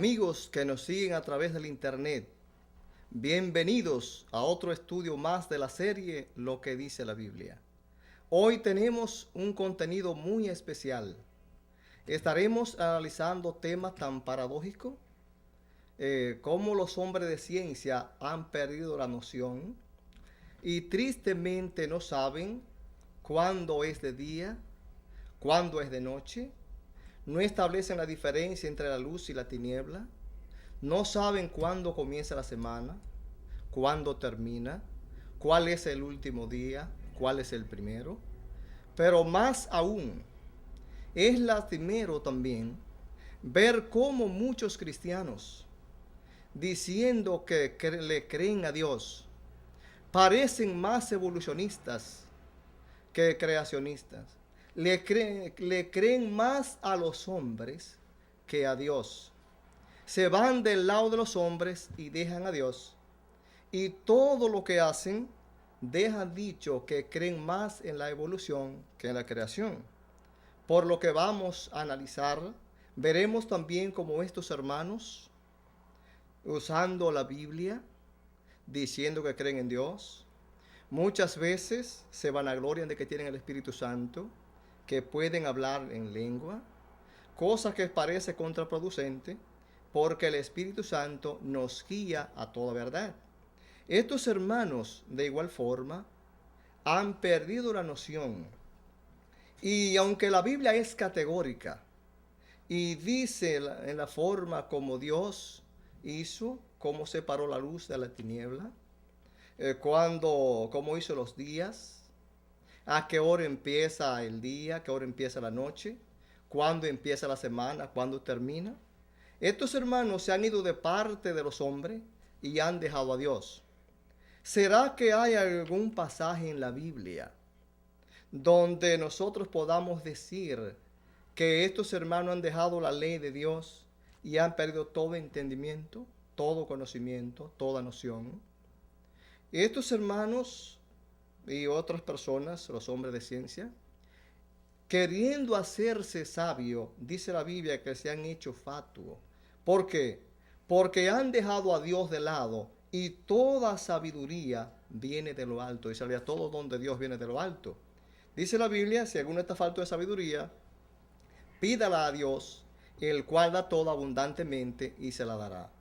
Amigos que nos siguen a través del internet, bienvenidos a otro estudio más de la serie Lo que dice la Biblia. Hoy tenemos un contenido muy especial. Estaremos analizando temas tan paradójicos como los hombres de ciencia han perdido la noción y tristemente no saben cuándo es de día, cuándo es de noche. No establecen la diferencia entre la luz y la tiniebla. No saben cuándo comienza la semana, cuándo termina, cuál es el último día, cuál es el primero. Pero más aún, es lastimero también ver cómo muchos cristianos, diciendo que le creen a Dios, parecen más evolucionistas que creacionistas. Le creen más a los hombres que a Dios. Se van del lado de los hombres y dejan a Dios. Y todo lo que hacen, dejan dicho que creen más en la evolución que en la creación. Por lo que vamos a analizar, veremos también cómo estos hermanos, usando la Biblia, diciendo que creen en Dios, muchas veces se vanaglorian de que tienen el Espíritu Santo, que pueden hablar en lengua, cosa que parece contraproducente, porque el Espíritu Santo nos guía a toda verdad. Estos hermanos, de igual forma, han perdido la noción. Y aunque la Biblia es categórica y dice en la forma como Dios hizo, cómo separó la luz de la tiniebla, cómo hizo los días, a qué hora empieza el día, a qué hora empieza la noche, cuándo empieza la semana, cuándo termina. Estos hermanos se han ido de parte de los hombres y han dejado a Dios. ¿Será que hay algún pasaje en la Biblia donde nosotros podamos decir que estos hermanos han dejado la ley de Dios y han perdido todo entendimiento, todo conocimiento, toda noción? Estos hermanos y otras personas, los hombres de ciencia, queriendo hacerse sabio, dice la Biblia que se han hecho fatuos. ¿Por qué? Porque han dejado a Dios de lado y toda sabiduría viene de lo alto. Dice la Biblia, todo don de Dios viene de lo alto. Dice la Biblia, si alguno está falto de sabiduría, pídala a Dios, el cual da todo abundantemente y se la dará.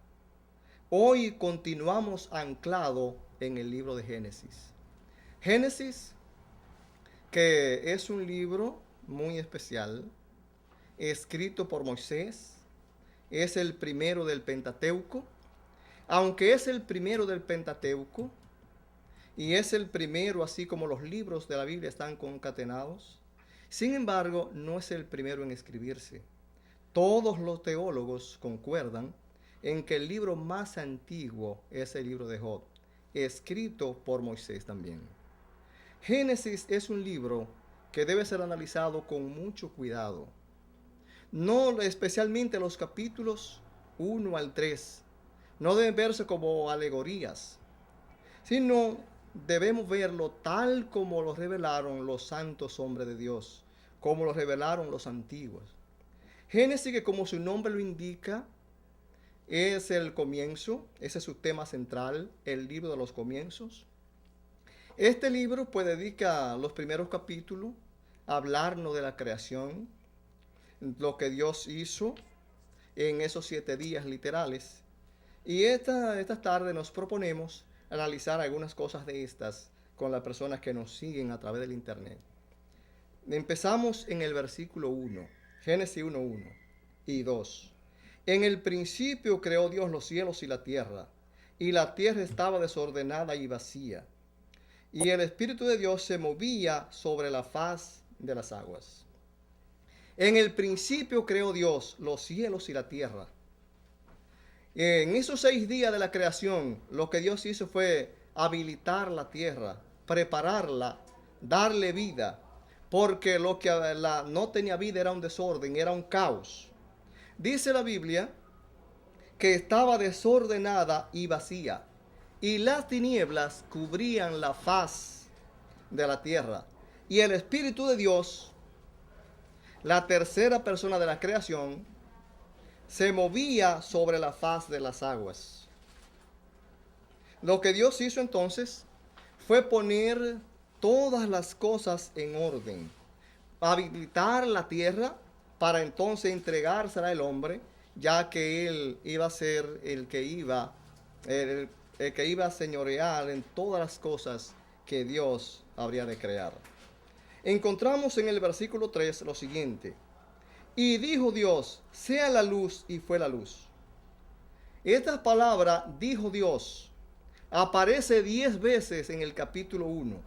Hoy continuamos anclado en el libro de Génesis. Génesis, que es un libro muy especial, escrito por Moisés, es el primero del Pentateuco. Aunque es el primero del Pentateuco, y es el primero así como los libros de la Biblia están concatenados, sin embargo, no es el primero en escribirse. Todos los teólogos concuerdan en que el libro más antiguo es el libro de Job, escrito por Moisés también. Génesis es un libro que debe ser analizado con mucho cuidado. No especialmente los capítulos 1 al 3. No deben verse como alegorías, sino debemos verlo tal como lo revelaron los santos hombres de Dios, como lo revelaron los antiguos. Génesis, que como su nombre lo indica, es el comienzo, ese es su tema central, el libro de los comienzos. Este libro pues dedica los primeros capítulos a hablarnos de la creación, lo que Dios hizo en esos 7 días literales. Y esta tarde nos proponemos analizar algunas cosas de estas con las personas que nos siguen a través del internet. Empezamos en el versículo 1, Génesis 1:1 y 2. En el principio creó Dios los cielos y la tierra estaba desordenada y vacía, y el Espíritu de Dios se movía sobre la faz de las aguas. En el principio creó Dios los cielos y la tierra. En esos 6 días de la creación, lo que Dios hizo fue habilitar la tierra, prepararla, darle vida, porque lo que no tenía vida era un desorden, era un caos. Dice la Biblia que estaba desordenada y vacía, y las tinieblas cubrían la faz de la tierra. Y el Espíritu de Dios, la tercera persona de la creación, se movía sobre la faz de las aguas. Lo que Dios hizo entonces fue poner todas las cosas en orden, habilitar la tierra para entonces entregársela al hombre, ya que él iba a ser el que iba a señorear en todas las cosas que Dios habría de crear. Encontramos en el versículo 3 lo siguiente: y dijo Dios, sea la luz, y fue la luz. Esta palabra, dijo Dios, aparece 10 veces en el capítulo 1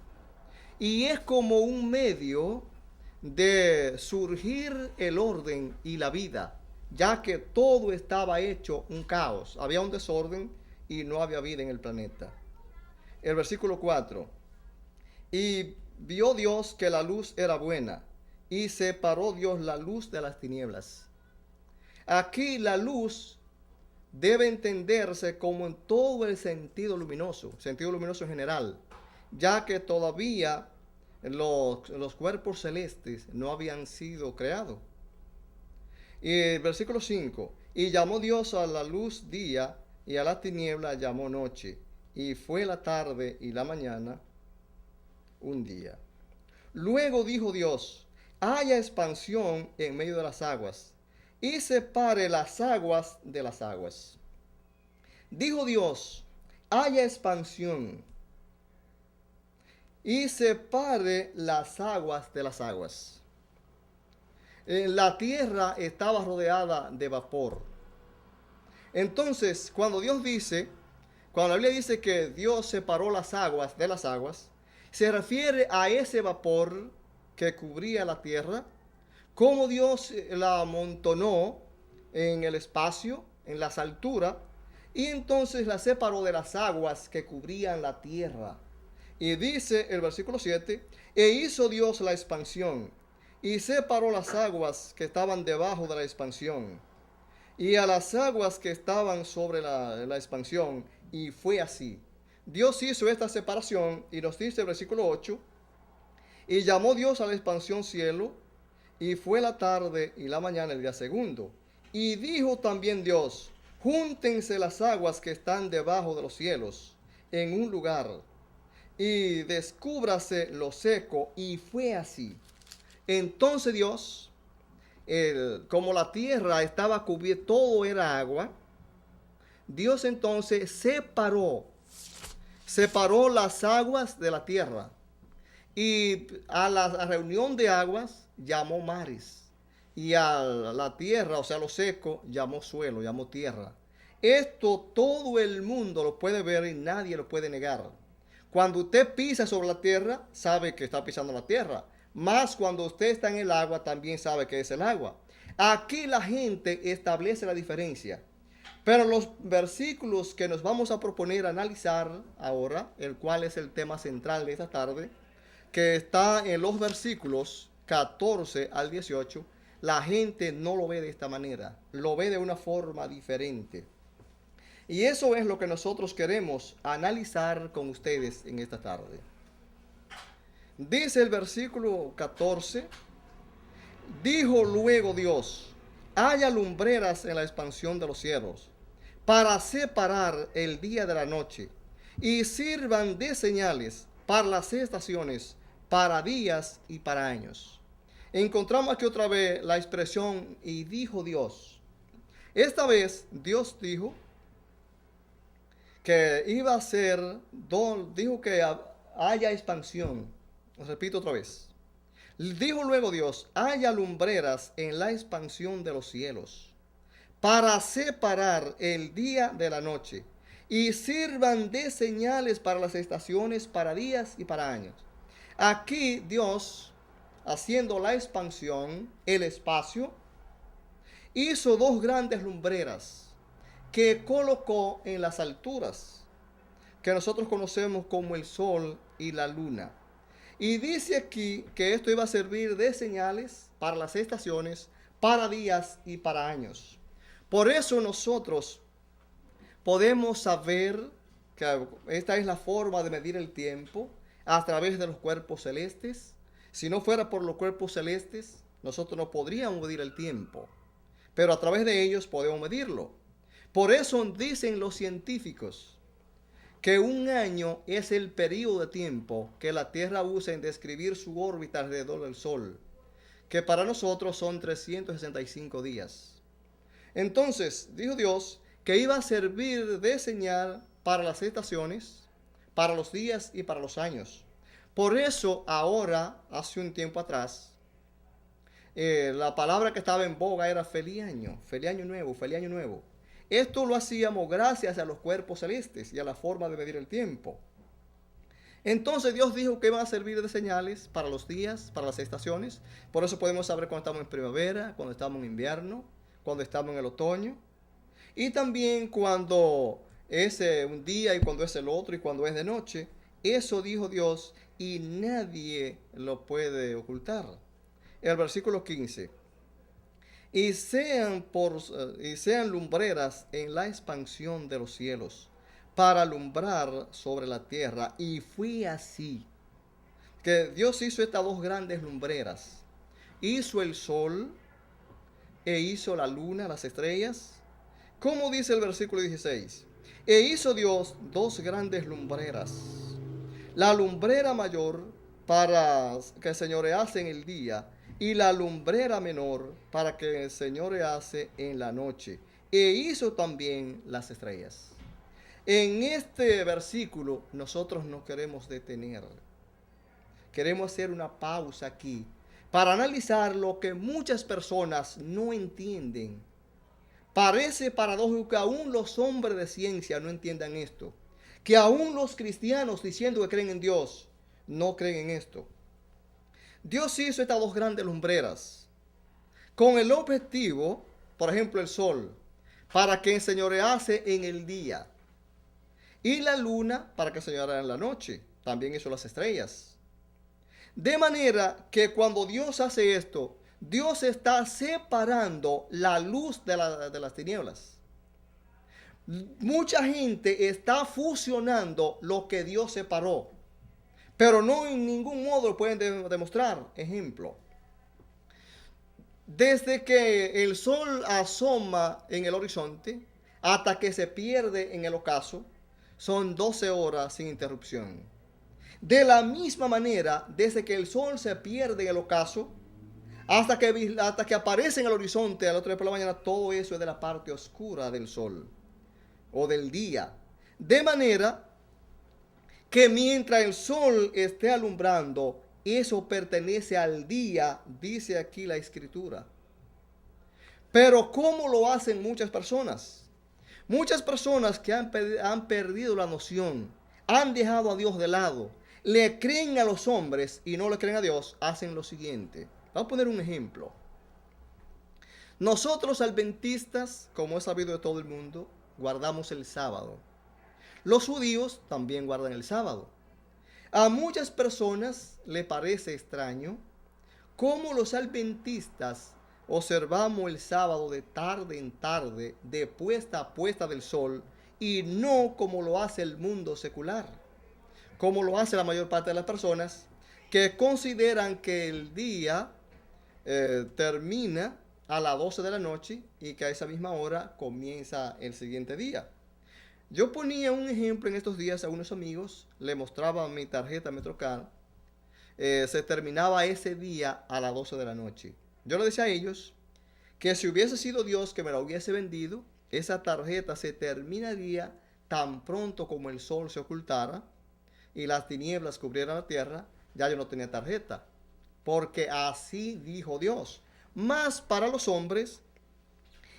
y es como un medio de surgir el orden y la vida, ya que todo estaba hecho un caos, había un desorden y no había vida en el planeta. El versículo 4: y vio Dios que la luz era buena, y separó Dios la luz de las tinieblas. Aquí la luz debe entenderse como en todo el sentido luminoso en general, ya que todavía los cuerpos celestes no habían sido creados. Y el versículo 5: y llamó Dios a la luz día, y a la tiniebla llamó noche, y fue la tarde y la mañana un día. Luego dijo Dios, haya expansión en medio de las aguas, y separe las aguas de las aguas. Dijo Dios, haya expansión, y separe las aguas de las aguas. La tierra estaba rodeada de vapor. Entonces, cuando la Biblia dice que Dios separó las aguas de las aguas, se refiere a ese vapor que cubría la tierra, cómo Dios la amontonó en el espacio, en las alturas, y entonces la separó de las aguas que cubrían la tierra. Y dice el versículo 7, e hizo Dios la expansión, y separó las aguas que estaban debajo de la expansión, y a las aguas que estaban sobre la expansión, y fue así. Dios hizo esta separación, y nos dice el versículo 8, y llamó Dios a la expansión cielo, y fue la tarde y la mañana el día segundo. Y dijo también Dios, júntense las aguas que están debajo de los cielos en un lugar, y descúbrase lo seco, y fue así. Entonces Dios, como la tierra estaba cubierta, todo era agua, Dios entonces separó las aguas de la tierra, y a la reunión de aguas llamó mares, y a la tierra, o sea, lo seco, llamó suelo, llamó tierra. Esto todo el mundo lo puede ver y nadie lo puede negar. Cuando usted pisa sobre la tierra, sabe que está pisando la tierra. Más cuando usted está en el agua, también sabe que es el agua. Aquí la gente establece la diferencia. Pero los versículos que nos vamos a proponer analizar ahora, el cual es el tema central de esta tarde, que está en los versículos 14 al 18, la gente no lo ve de esta manera, lo ve de una forma diferente. Y eso es lo que nosotros queremos analizar con ustedes en esta tarde. Dice el versículo 14, dijo luego Dios, haya lumbreras en la expansión de los cielos, para separar el día de la noche, y sirvan de señales para las estaciones, para días y para años. Encontramos aquí otra vez la expresión, y dijo Dios. Esta vez Dios dijo que iba a ser, dijo que haya expansión. Repito otra vez. Dijo luego Dios, haya lumbreras en la expansión de los cielos, para separar el día de la noche, y sirvan de señales para las estaciones, para días y para años. Aquí Dios, haciendo la expansión, el espacio, hizo dos grandes lumbreras que colocó en las alturas, que nosotros conocemos como el sol y la luna. Y dice aquí que esto iba a servir de señales para las estaciones, para días y para años. Por eso nosotros podemos saber que esta es la forma de medir el tiempo a través de los cuerpos celestes. Si no fuera por los cuerpos celestes, nosotros no podríamos medir el tiempo. pero a través de ellos podemos medirlo. Por eso dicen los científicos que un año es el periodo de tiempo que la Tierra usa en describir su órbita alrededor del Sol, que para nosotros son 365 días. Entonces, dijo Dios que iba a servir de señal para las estaciones, para los días y para los años. Por eso ahora, hace un tiempo atrás, la palabra que estaba en boga era feliz año nuevo, feliz año nuevo. Esto lo hacíamos gracias a los cuerpos celestes y a la forma de medir el tiempo. Entonces Dios dijo que iban a servir de señales para los días, para las estaciones. Por eso podemos saber cuando estamos en primavera, cuando estamos en invierno, cuando estamos en el otoño. Y también cuando es un día y cuando es el otro y cuando es de noche. Eso dijo Dios y nadie lo puede ocultar. El versículo 15. Y sean lumbreras en la expansión de los cielos, para alumbrar sobre la tierra. Y fue así que Dios hizo estas dos grandes lumbreras. Hizo el sol e hizo la luna, las estrellas. Como dice el versículo 16. E hizo Dios dos grandes lumbreras. La lumbrera mayor para que señorease en el día, y la lumbrera menor para que señorease en la noche. E hizo también las estrellas. En este versículo nosotros no queremos detener. Queremos hacer una pausa aquí para analizar lo que muchas personas no entienden. Parece paradójico que aún los hombres de ciencia no entiendan esto. Que aún los cristianos diciendo que creen en Dios no creen en esto. Dios hizo estas dos grandes lumbreras con el objetivo, por ejemplo, el sol, para que enseñorease en el día, y la luna para que enseñorease en la noche. También hizo las estrellas. De manera que cuando Dios hace esto, Dios está separando la luz de las tinieblas. Mucha gente está fusionando lo que Dios separó, pero no en ningún modo lo pueden demostrar. Ejemplo, desde que el sol asoma en el horizonte hasta que se pierde en el ocaso, son 12 horas sin interrupción. De la misma manera, desde que el sol se pierde en el ocaso hasta que aparece en el horizonte al otro día por la mañana, todo eso es de la parte oscura del sol o del día. De manera que mientras el sol esté alumbrando, eso pertenece al día, dice aquí la escritura. Pero ¿cómo lo hacen muchas personas? Muchas personas que han perdido la noción, han dejado a Dios de lado, le creen a los hombres y no le creen a Dios, hacen lo siguiente. Vamos a poner un ejemplo. Nosotros adventistas, como es sabido de todo el mundo, guardamos el sábado. Los judíos también guardan el sábado. A muchas personas le parece extraño cómo los adventistas observamos el sábado de tarde en tarde, de puesta a puesta del sol, y no como lo hace el mundo secular, como lo hace la mayor parte de las personas que consideran que el día termina a las 12 de la noche y que a esa misma hora comienza el siguiente día. Yo ponía un ejemplo en estos días a unos amigos, le mostraba mi tarjeta Metrocar, se terminaba ese día a las 12 de la noche. Yo le decía a ellos que si hubiese sido Dios que me la hubiese vendido, esa tarjeta se terminaría tan pronto como el sol se ocultara y las tinieblas cubrieran la tierra, ya yo no tenía tarjeta. Porque así dijo Dios. Mas para los hombres,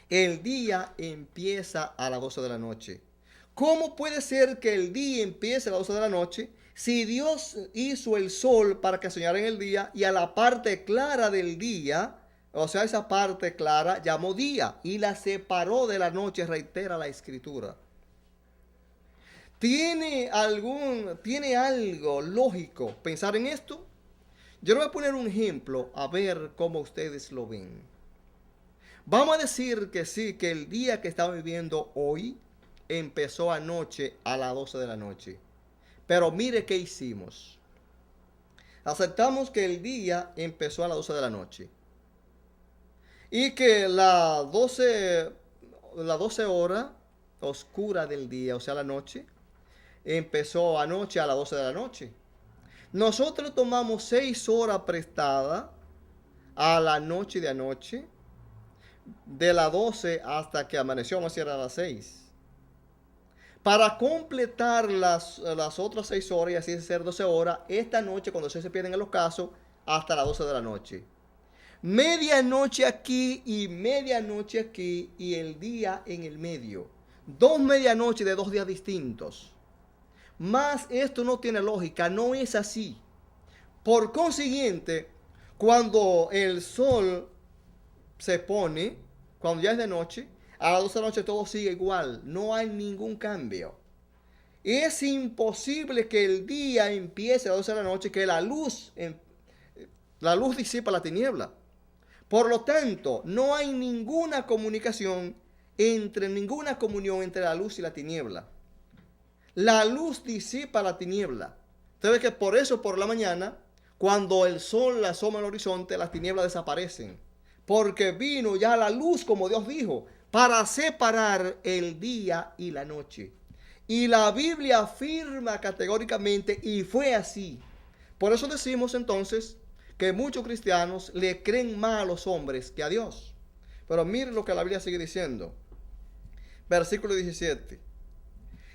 el día empieza a las 12 de la noche. ¿Cómo puede ser que el día empiece a las 12 de la noche si Dios hizo el sol para que soñara en el día y a la parte clara del día, o sea, esa parte clara, llamó día y la separó de la noche, reitera la escritura? ¿Tiene algo lógico pensar en esto? Yo le voy a poner un ejemplo a ver cómo ustedes lo ven. Vamos a decir que sí, que el día que estamos viviendo hoy empezó anoche a las 12 de la noche. Pero mire qué hicimos. Aceptamos que el día empezó a las 12 de la noche. Y que las 12 horas oscura del día, o sea, la noche, empezó anoche a las 12 de la noche. Nosotros tomamos 6 horas prestadas a la noche de anoche, de las 12 hasta que amaneció, vamos a decir a las 6. Para completar las otras 6 horas y así ser 12 horas, esta noche, cuando se pierden en los casos, hasta las 12 de la noche. Medianoche aquí y medianoche aquí y el día en el medio. 2 medianoches de 2 días distintos. Más esto no tiene lógica, no es así. Por consiguiente, cuando el sol se pone, cuando ya es de noche, a las 12 de la noche todo sigue igual, no hay ningún cambio. Es imposible que el día empiece a las 12 de la noche, que la luz disipa la tiniebla. Por lo tanto, no hay ninguna comunión entre la luz y la tiniebla. La luz disipa la tiniebla. Usted ve que por eso por la mañana, cuando el sol asoma al horizonte, las tinieblas desaparecen. Porque vino ya la luz, como Dios dijo, para separar el día y la noche. Y la Biblia afirma categóricamente, y fue así. Por eso decimos entonces que muchos cristianos le creen más a los hombres que a Dios. Pero miren lo que la Biblia sigue diciendo. Versículo 17.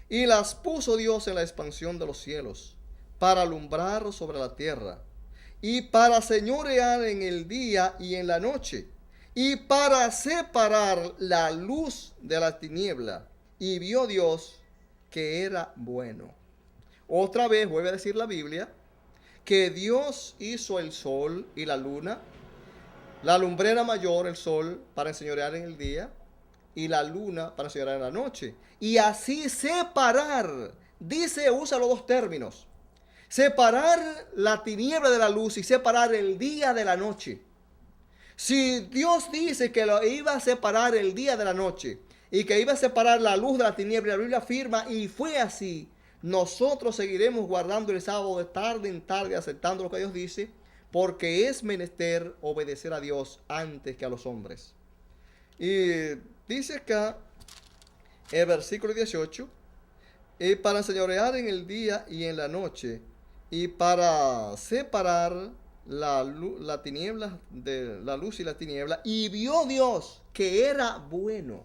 Y las puso Dios en la expansión de los cielos, para alumbrar sobre la tierra, y para señorear en el día y en la noche, y para separar la luz de la tiniebla. Y vio Dios que era bueno. Otra vez vuelve a decir la Biblia que Dios hizo el sol y la luna, la lumbrera mayor, el sol, para enseñorear en el día, y la luna para enseñorear en la noche. Y así separar, usa los dos términos, separar la tiniebla de la luz y separar el día de la noche. Si Dios dice que lo iba a separar el día de la noche y que iba a separar la luz de la tiniebla, la Biblia afirma, y fue así. Nosotros seguiremos guardando el sábado de tarde en tarde, aceptando lo que Dios dice, porque es menester obedecer a Dios antes que a los hombres. Y dice acá, el versículo 18, para señorear en el día y en la noche, y para separar la tiniebla de la luz y la tiniebla, y vio Dios que era bueno.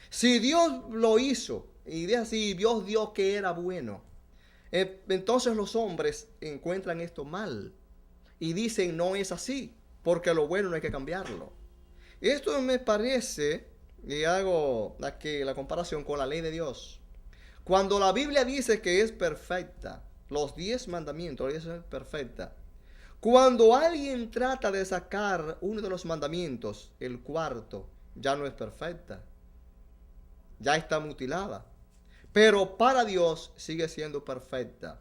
Si Dios lo hizo, y dice así, Dios que era bueno, entonces los hombres encuentran esto mal y dicen no es así, porque lo bueno no hay que cambiarlo. Esto me parece, y hago aquí la comparación con la ley de Dios. Cuando la Biblia dice que es perfecta, los 10 mandamientos, la ley es perfecta. Cuando alguien trata de sacar uno de los mandamientos, el cuarto, ya no es perfecta, ya está mutilada, pero para Dios sigue siendo perfecta.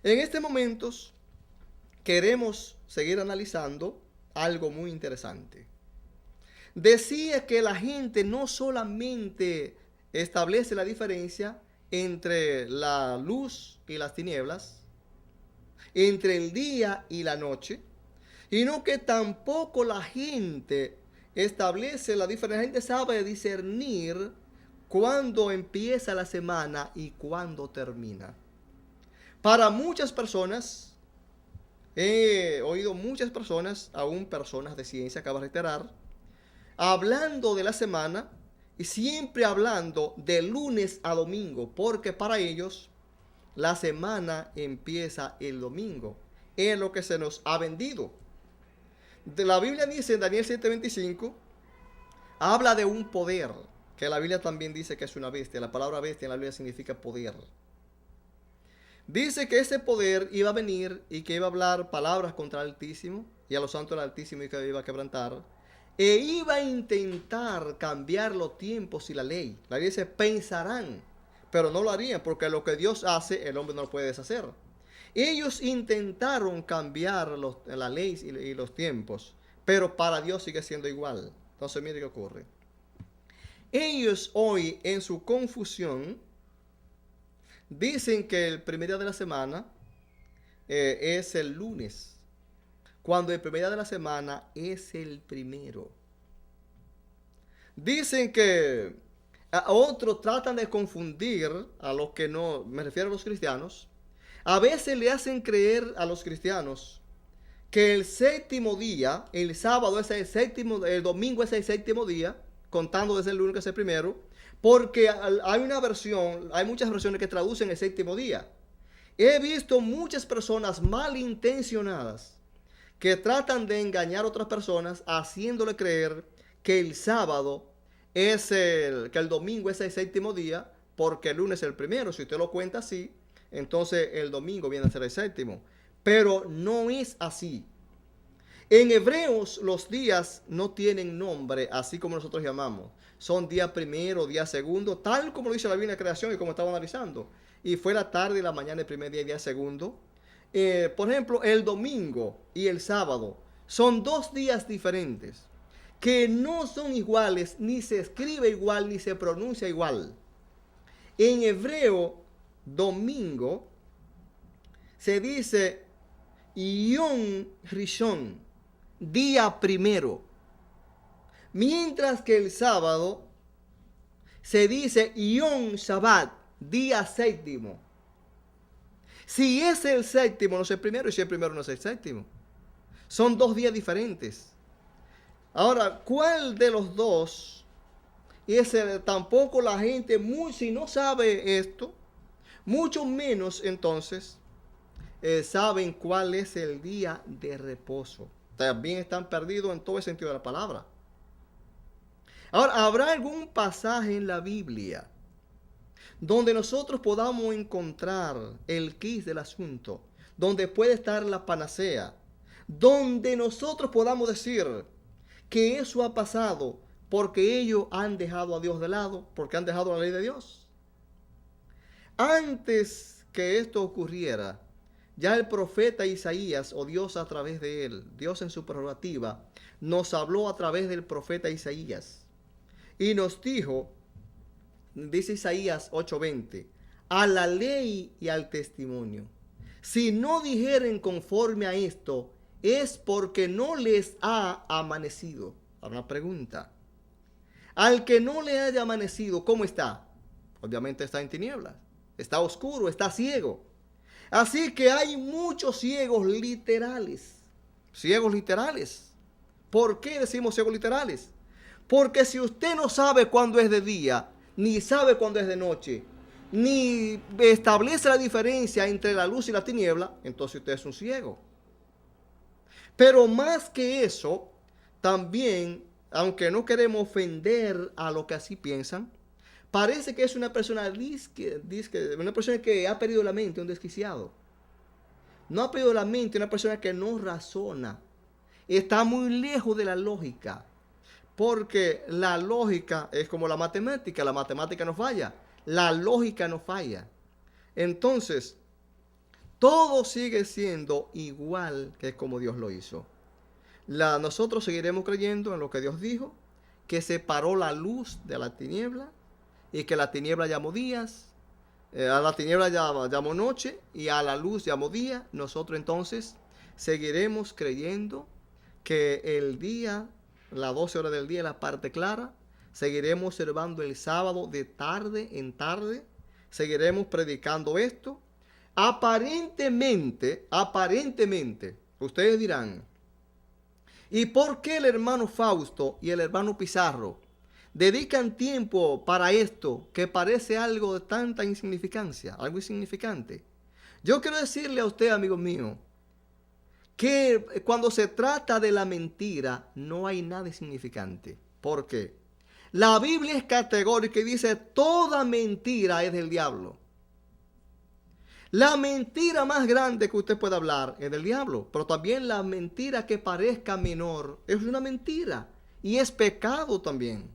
En este momento queremos seguir analizando algo muy interesante. Decía que la gente no solamente establece la diferencia entre la luz y las tinieblas, entre el día y la noche, sino que tampoco la gente establece la diferencia. La gente sabe discernir cuándo empieza la semana y cuándo termina. Para muchas personas, he oído muchas personas, aún personas de ciencia, acabo de reiterar, hablando de la semana y siempre hablando de lunes a domingo, porque para ellos la semana empieza el domingo. Es lo que se nos ha vendido. La Biblia dice en Daniel 7:25, habla de un poder, que la Biblia también dice que es una bestia. La palabra bestia en la Biblia significa poder. Dice que ese poder iba a venir y que iba a hablar palabras contra el Altísimo y a los santos del Altísimo, y que iba a quebrantar. E iba a intentar cambiar los tiempos y la ley. La Biblia dice, pensarán, pero no lo harían, porque lo que Dios hace, el hombre no lo puede deshacer. Ellos intentaron cambiar la ley y los tiempos, pero para Dios sigue siendo igual. Entonces mire qué ocurre. Ellos hoy en su confusión dicen que el primer día de la semana es el lunes, cuando el primer día de la semana es el primero. Dicen que a otros tratan de confundir a los que no, me refiero a los cristianos. A veces le hacen creer a los cristianos que el séptimo día, el sábado es el séptimo, el domingo es el séptimo día, contando desde el lunes que es el primero, porque hay una versión, hay muchas versiones que traducen el séptimo día. He visto muchas personas malintencionadas que tratan de engañar a otras personas haciéndole creer que el sábado que el domingo es el séptimo día, porque el lunes es el primero. Si usted lo cuenta así, entonces el domingo viene a ser el séptimo. Pero no es así. En Hebreos los días no tienen nombre, así como nosotros llamamos. Son día primero, día segundo, tal como lo dice la Biblia de creación y como estaba analizando. Y fue la tarde y la mañana el primer día y día segundo. Por ejemplo, el domingo y el sábado son dos días diferentes, que no son iguales, ni se escribe igual, ni se pronuncia igual. En hebreo, domingo, se dice Yom Rishon, día primero. Mientras que el sábado se dice Yom Shabbat, día séptimo. Si es el séptimo, no es el primero, y si es el primero, no es el séptimo. Son dos días diferentes. Ahora, ¿cuál de los dos? Tampoco la gente, si no sabe esto, mucho menos entonces saben cuál es el día de reposo. También están perdidos en todo el sentido de la palabra. Ahora, ¿habrá algún pasaje en la Biblia donde nosotros podamos encontrar el quid del asunto, donde puede estar la panacea, donde nosotros podamos decir que eso ha pasado porque ellos han dejado a Dios de lado, porque han dejado la ley de Dios? Antes que esto ocurriera, ya el profeta Isaías, o Dios a través de él, Dios en su prerrogativa, nos habló a través del profeta Isaías y nos dijo, dice Isaías 8:20, a la ley y al testimonio. Si no dijeren conforme a esto, es porque no les ha amanecido. Ahora una pregunta. Al que no le haya amanecido, ¿cómo está? Obviamente está en tinieblas, está oscuro, está ciego. Así que hay muchos ciegos literales. Ciegos literales. ¿Por qué decimos ciegos literales? Porque si usted no sabe cuándo es de día, ni sabe cuándo es de noche, ni establece la diferencia entre la luz y la tiniebla, entonces usted es un ciego. Pero más que eso, también, aunque no queremos ofender a los que así piensan, parece que es una persona una persona que ha perdido la mente, un desquiciado. No ha perdido la mente, una persona que no razona. Está muy lejos de la lógica. Porque la lógica es como la matemática no falla. La lógica no falla. Entonces, todo sigue siendo igual que como Dios lo hizo. Nosotros seguiremos creyendo en lo que Dios dijo, que separó la luz de la tiniebla, y que la tiniebla llamó días, a la tiniebla llamó noche, y a la luz llamó día. Nosotros entonces seguiremos creyendo que el día, las 12 horas del día, es la parte clara. Seguiremos observando el sábado de tarde en tarde. Seguiremos predicando esto. Aparentemente, ustedes dirán, ¿y por qué el hermano Fausto y el hermano Pizarro dedican tiempo para esto que parece algo de tanta insignificancia, algo insignificante? Yo quiero decirle a usted, amigo mío, que cuando se trata de la mentira no hay nada insignificante. ¿Por qué? La Biblia es categórica y dice toda mentira es del diablo. La mentira más grande que usted puede hablar es del diablo, pero también la mentira que parezca menor es una mentira y es pecado también.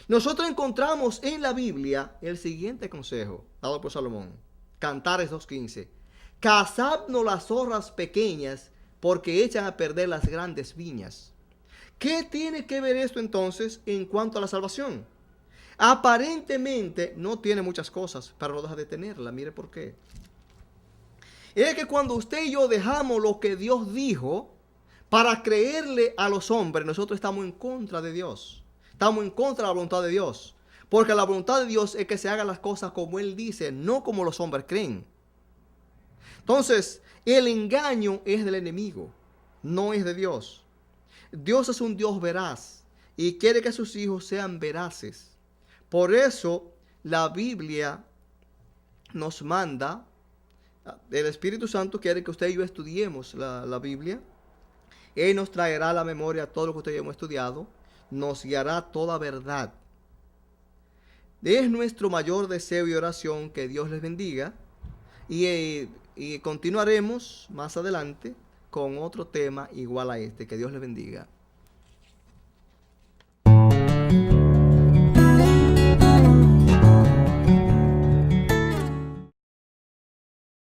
Nosotros encontramos en la Biblia el siguiente consejo dado por Salomón, Cantares 2:15. Cazadnos las zorras pequeñas, porque echan a perder las grandes viñas. ¿Qué tiene que ver esto entonces en cuanto a la salvación? Aparentemente no tiene muchas cosas, pero no deja de tenerla. Mire por qué. Es que cuando usted y yo dejamos lo que Dios dijo Para creerle a los hombres, nosotros estamos en contra de Dios. Estamos en contra de la voluntad de Dios. Porque la voluntad de Dios es que se hagan las cosas como Él dice, no como los hombres creen. Entonces, el engaño es del enemigo, no es de Dios. Dios es un Dios veraz y quiere que sus hijos sean veraces. Por eso, la Biblia nos manda, el Espíritu Santo quiere que usted y yo estudiemos la Biblia. Él nos traerá a la memoria todo lo que usted y yo hemos estudiado, nos guiará a toda verdad. Es nuestro mayor deseo y oración que Dios les bendiga y continuaremos más adelante con otro tema igual a este. Que Dios les bendiga.